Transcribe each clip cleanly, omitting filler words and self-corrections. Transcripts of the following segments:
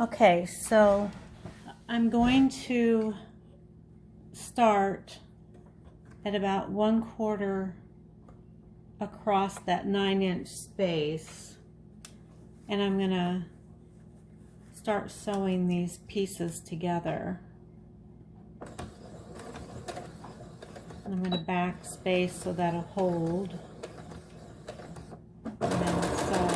Okay, so I'm going to start at about 1/4 across that 9-inch space, and I'm going to start sewing these pieces together. And I'm going to backspace so that'll hold, and then sew.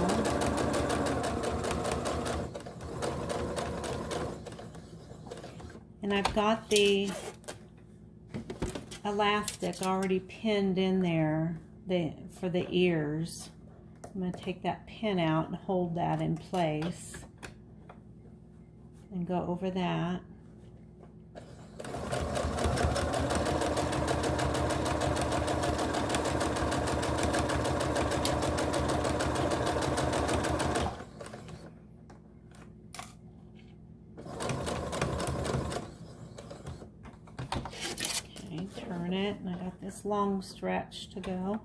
And I've got the elastic already pinned in there for the ears. I'm going to take that pin out and hold that in place and go over that. Turn it, and I got this long stretch to go.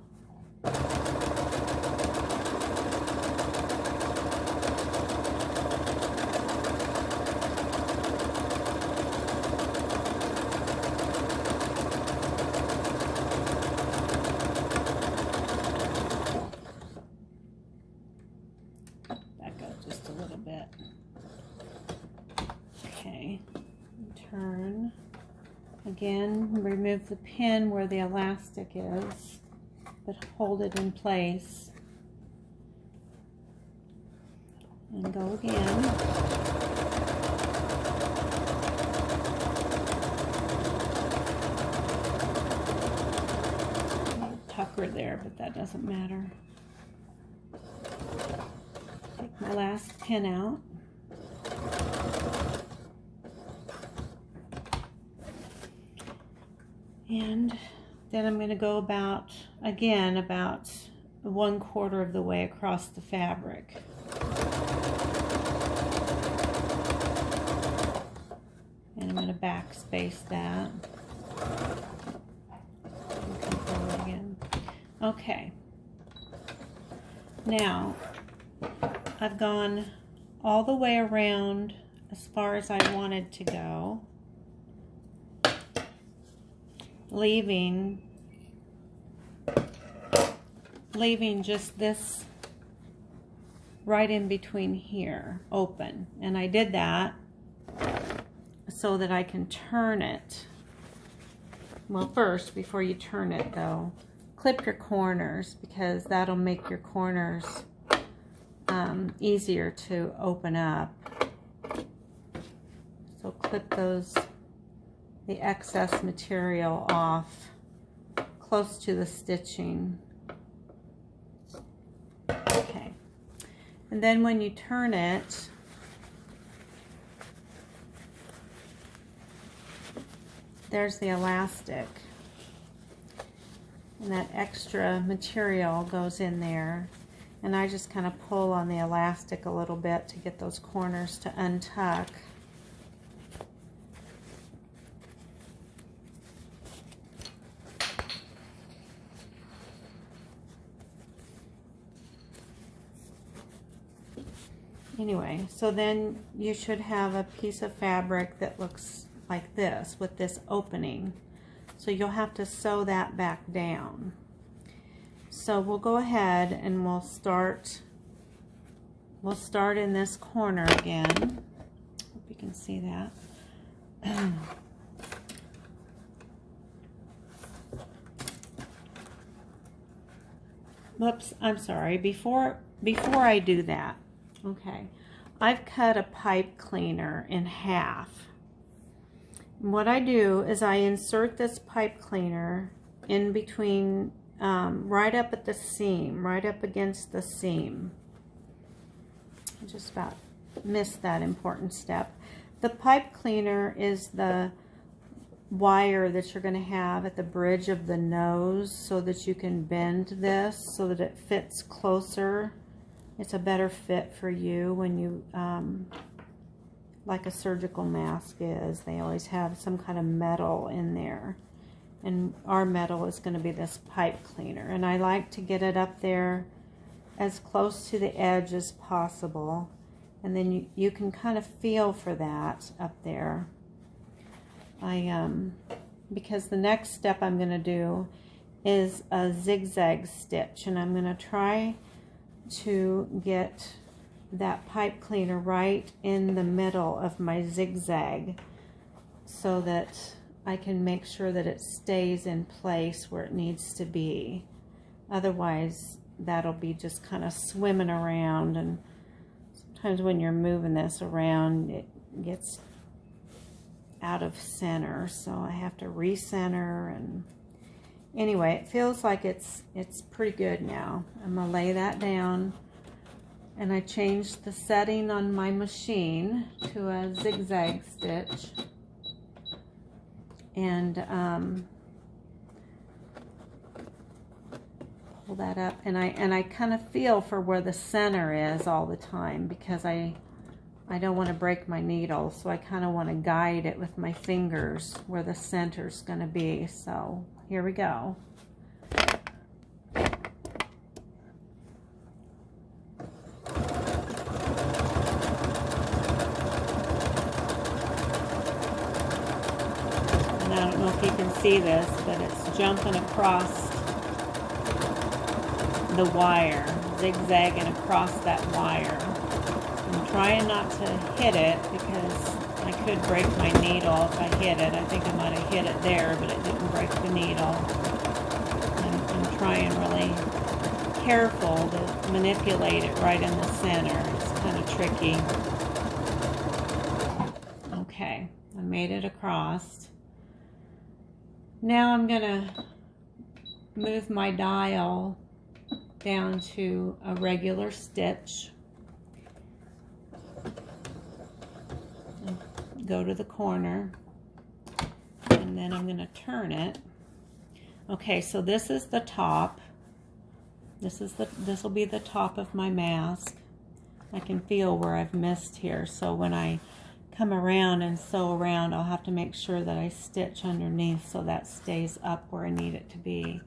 Back up just a little bit. Okay, turn. Again, remove the pin where the elastic is, but hold it in place. And go again. Tucker there, but that doesn't matter. Take my last pin out. And then I'm going to go about 1/4 of the way across the fabric. And I'm going to backspace that. Again. Okay. Now, I've gone all the way around as far as I wanted to go, leaving just this right in between here open. And I did that so that I can turn it. Well, first, before you turn it though, clip your corners, because that'll make your corners easier to open up. So clip the excess material off close to the stitching. Okay, and then when you turn it, there's the elastic, and that extra material goes in there, and I just kind of pull on the elastic a little bit to get those corners to untuck. Anyway, so then you should have a piece of fabric that looks like this with this opening. So you'll have to sew that back down. So we'll go ahead and we'll start in this corner again. Hope you can see that. Whoops, I'm sorry. Before I do that, okay, I've cut a pipe cleaner in half. And what I do is I insert this pipe cleaner in between, right up at the seam, right up against the seam. I just about missed that important step. The pipe cleaner is the wire that you're going to have at the bridge of the nose so that you can bend this so that it fits closer. It's a better fit for you when you, like a surgical mask is. They always have some kind of metal in there. And our metal is going to be this pipe cleaner. And I like to get it up there as close to the edge as possible. And then you can kind of feel for that up there. Because the next step I'm going to do is a zigzag stitch, and I'm going to try to get that pipe cleaner right in the middle of my zigzag so that I can make sure that it stays in place where it needs to be. Otherwise, that'll be just kind of swimming around, and sometimes when you're moving this around, it gets out of center, so I have to recenter. And anyway, it feels like it's pretty good now. I'm gonna lay that down, and I changed the setting on my machine to a zigzag stitch, and pull that up, and I kind of feel for where the center is all the time, because I don't want to break my needle, so I kind of want to guide it with my fingers where the center's going to be. So here we go. And I don't know if you can see this, but it's jumping across the wire, zigzagging across that wire. I'm trying not to hit it because I could break my needle if I hit it. I think I might have hit it there, but it didn't break the needle. I'm trying really careful to manipulate it right in the center. It's kind of tricky. Okay, I made it across. Now I'm going to move my dial down to a regular stitch. Go to the corner, and then I'm going to turn it. Okay, so this is the top. This will be the top of my mask. I can feel where I've missed here, so when I come around and sew around, I'll have to make sure that I stitch underneath so that stays up where I need it to be.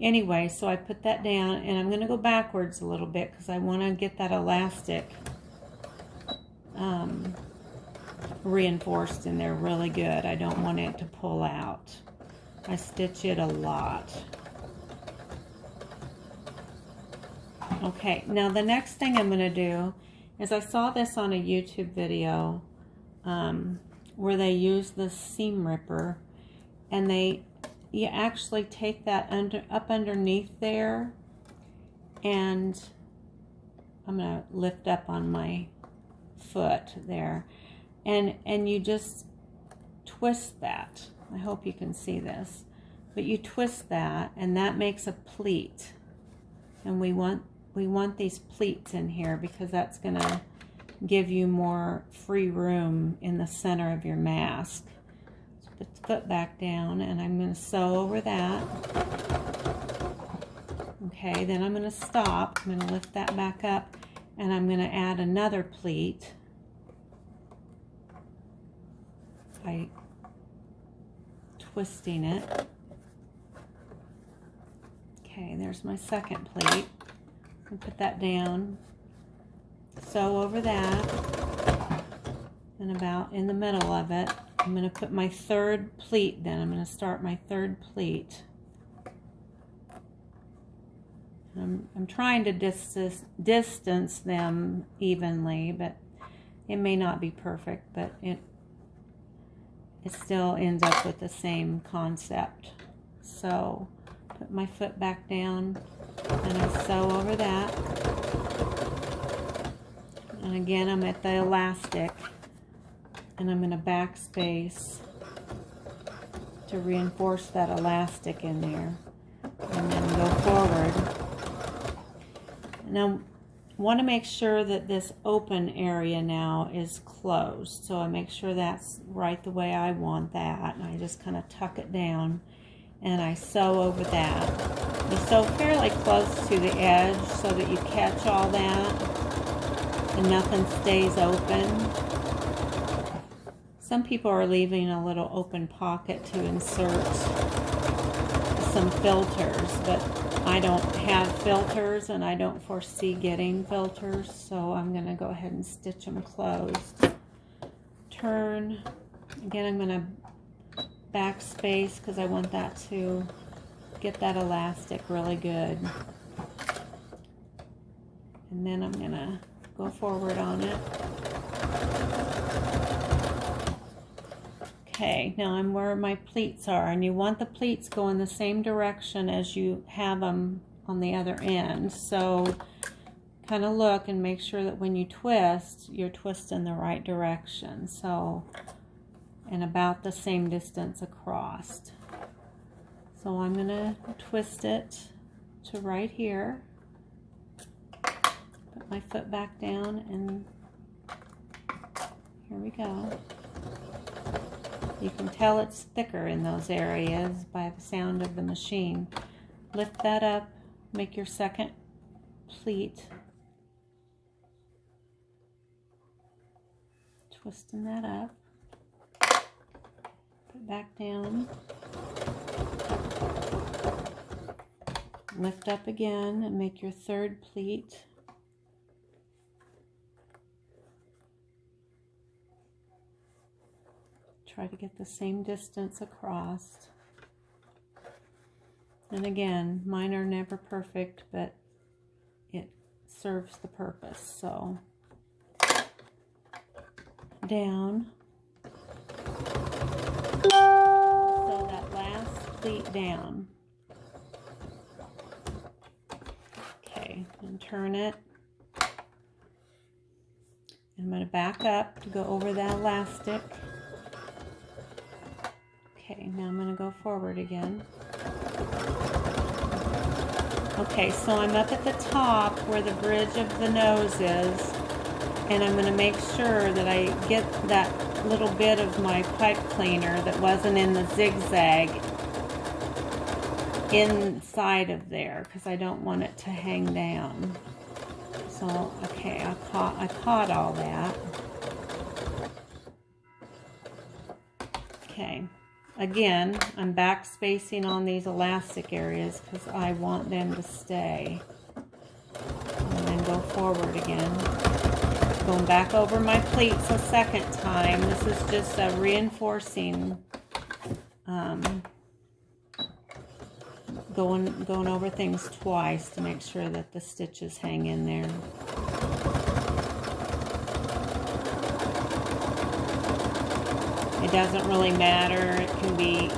Anyway, so I put that down, and I'm going to go backwards a little bit because I want to get that elastic reinforced in there really good. I don't want it to pull out. I stitch it a lot. Okay, now the next thing I'm going to do is, I saw this on a YouTube video where they use the seam ripper, and you actually take that up underneath there, and I'm going to lift up on my foot there, and you just twist that. I hope you can see this, but you twist that, and that makes a pleat, and we want these pleats in here because that's going to give you more free room in the center of your mask. So put the foot back down, and I'm going to sew over that. Okay, then I'm going to stop. I'm going to lift that back up, and I'm going to add another pleat by twisting it. Okay, there's my second pleat. And put that down, sew over that, and about in the middle of it, I'm going to put my third pleat. Then I'm going to start my third pleat. I'm trying to distance them evenly, but it may not be perfect, but it still ends up with the same concept. So put my foot back down, and I sew over that. And again, I'm at the elastic, and I'm going to backspace to reinforce that elastic in there, and then go forward. Now, I want to make sure that this open area now is closed, so I make sure that's right the way I want that, and I just kind of tuck it down, and I sew over that. You sew fairly close to the edge so that you catch all that and nothing stays open. Some people are leaving a little open pocket to insert some filters, but I don't have filters and I don't foresee getting filters, so I'm going to go ahead and stitch them closed. Turn. Again, I'm going to backspace because I want that to get that elastic really good. And then I'm going to go forward on it. Okay, now I'm where my pleats are, and you want the pleats going the same direction as you have them on the other end. So kind of look and make sure that when you twist, you're twisting the right direction. So, and about the same distance across. So I'm going to twist it to right here. Put my foot back down, and here we go. You can tell it's thicker in those areas by the sound of the machine. Lift that up, make your second pleat. Twisting that up. Put back down. Lift up again and make your third pleat. Try to get the same distance across. And again, mine are never perfect, but it serves the purpose. So down. So that last pleat down. Okay, and turn it. And I'm going to back up to go over that elastic. Okay, now I'm going to go forward again. Okay, so I'm up at the top where the bridge of the nose is, and I'm going to make sure that I get that little bit of my pipe cleaner that wasn't in the zigzag inside of there, because I don't want it to hang down. So, okay, I caught all that. Okay. Again, I'm backspacing on these elastic areas because I want them to stay. And then go forward again. Going back over my pleats a second time. This is just a reinforcing, going over things twice to make sure that the stitches hang in there. It doesn't really matter. It can be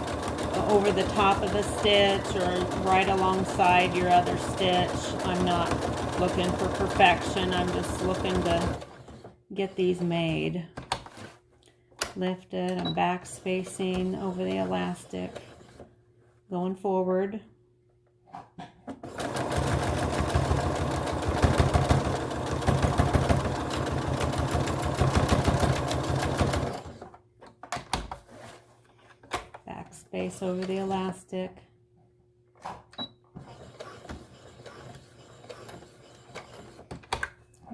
over the top of the stitch or right alongside your other stitch. I'm not looking for perfection. I'm just looking to get these made. Lift it. I'm back spacing over the elastic. Going forward. Space over the elastic.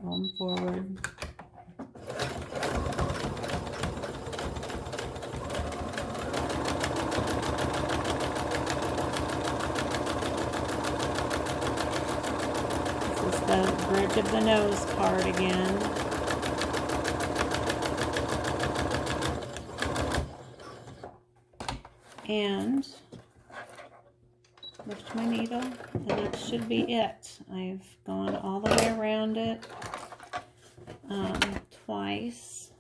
Going forward. This is the bridge of the nose part again. And lift my needle, and that should be it. I've gone all the way around it twice.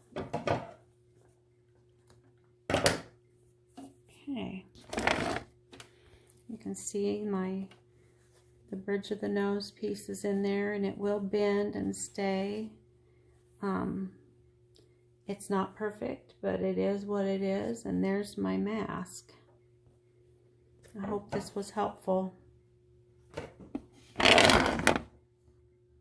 Okay, you can see the bridge of the nose piece is in there, and it will bend and stay. It's not perfect, but it is what it is, and there's my mask. I hope this was helpful.